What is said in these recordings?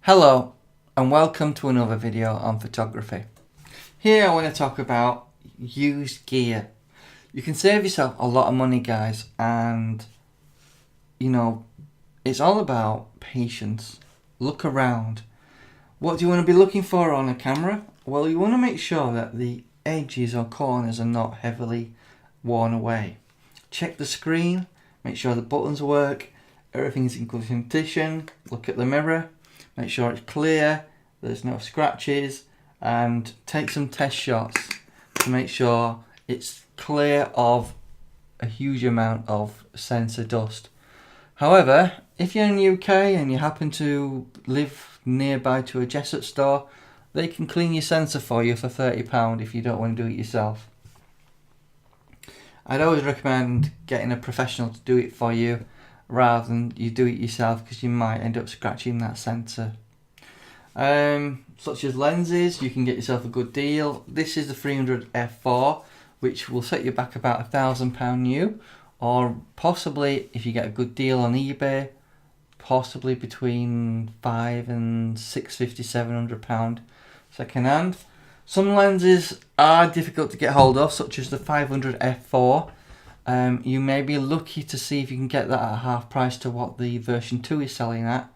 Hello and welcome to another video on photography. Here I want to talk about used gear. You can save yourself a lot of money, guys, and it's all about patience. Look around. What do you want to be looking for on a camera? Well, you want to make sure that the edges or corners are not heavily worn away. Check the screen, make sure the buttons work, everything's in good condition. Look at the mirror, make sure it's clear, there's no scratches, and take some test shots to make sure it's clear of a huge amount of sensor dust. However, if you're in the UK and you happen to live nearby to a Jessup store, they can clean your sensor for you for £30 if you don't want to do it yourself. I'd always recommend getting a professional to do it for you rather than you do it yourself, because you might end up scratching that sensor. Such as lenses, you can get yourself a good deal. This is the 300 f4, which will set you back about £1,000 new, or possibly, if you get a good deal on eBay, possibly between £500 and £650, £700 second hand. Some lenses are difficult to get hold of, such as the 500 f4. You may be lucky to see if you can get that at half price to what the version 2 is selling at.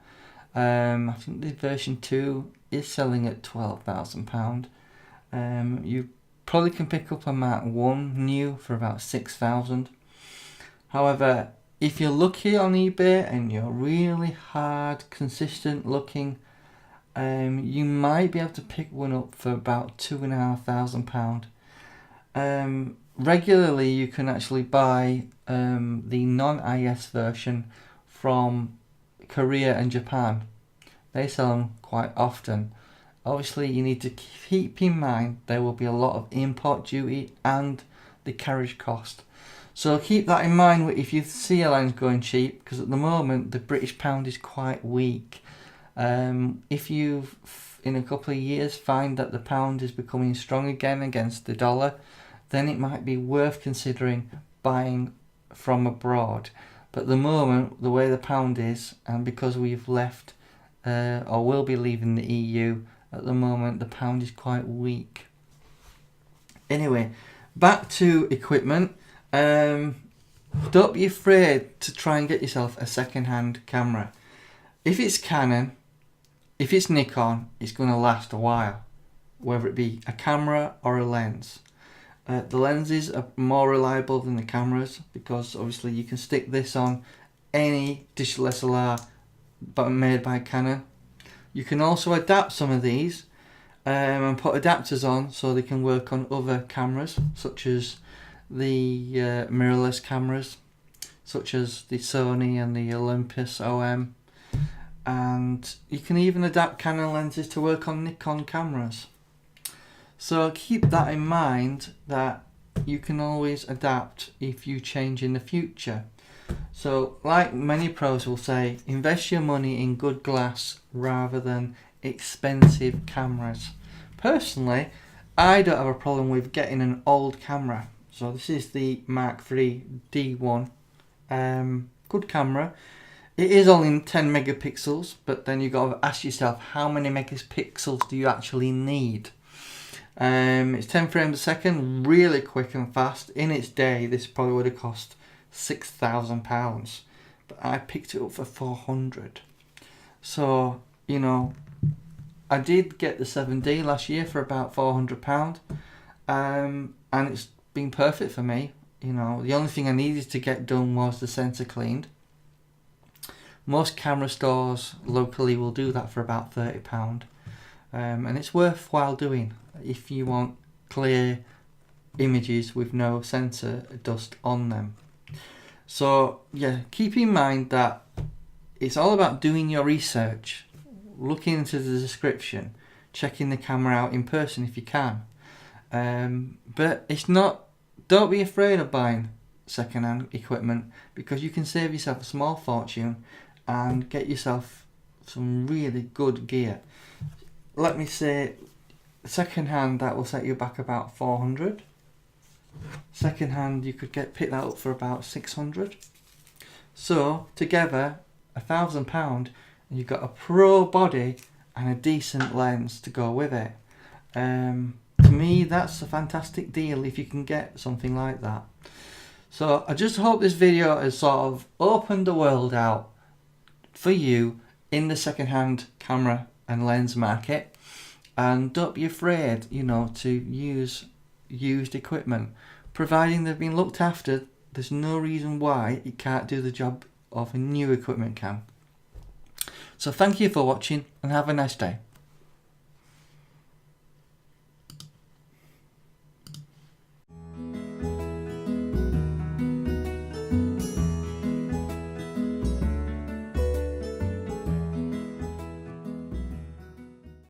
I think the version 2 is selling at £12,000. You probably can pick up a Mark 1 new for about £6,000. However, if you're lucky on eBay and you're really hard, consistent looking, you might be able to pick one up for about £2,500. Regularly, you can actually buy the non-IS version from Korea and Japan. They sell them quite often. Obviously, you need to keep in mind there will be a lot of import duty and the carriage cost. So keep that in mind if you see a lens going cheap, because at the moment the British pound is quite weak. If you in a couple of years find that the pound is becoming strong again against the dollar, then it might be worth considering buying from abroad. But at the moment, the way the pound is, and because we've left or will be leaving the EU, at the moment the pound is quite weak. Anyway, back to equipment. Don't be afraid to try and get yourself a second-hand camera. If it's Canon, if it's Nikon, it's going to last a while, whether it be a camera or a lens. The lenses are more reliable than the cameras, because obviously you can stick this on any digital SLR but made by Canon. You can also adapt some of these and put adapters on so they can work on other cameras, such as the mirrorless cameras, such as the Sony and the Olympus OM. And you can even adapt Canon lenses to work on Nikon cameras. So keep that in mind, that you can always adapt if you change in the future. So like many pros will say, invest your money in good glass rather than expensive cameras. Personally, I don't have a problem with getting an old camera. So this is the Mark III D1. Good camera. It is only 10 megapixels, but then you've got to ask yourself, how many megapixels do you actually need? It's 10 frames a second, really quick and fast. In its day, this probably would have cost £6,000, but I picked it up for 400. So, I did get the 7D last year for about £400, and it's been perfect for me. The only thing I needed to get done was the sensor cleaned. Most camera stores locally will do that for about £30, and it's worthwhile doing if you want clear images with no sensor dust on them. So yeah, keep in mind that it's all about doing your research, looking into the description, checking the camera out in person if you can. But don't be afraid of buying second-hand equipment, because you can save yourself a small fortune and get yourself some really good gear. Let me say, second-hand, that will set you back about 400. Second-hand, you could pick that up for about 600. So together, £1,000, and you've got a pro body and a decent lens to go with it. To me, that's a fantastic deal if you can get something like that. So I just hope this video has sort of opened the world out for you in the second-hand camera and lens market, and don't be afraid, you know, to use used equipment. Providing they've been looked after, there's no reason why it can't do the job of a new equipment can. So thank you for watching and have a nice day.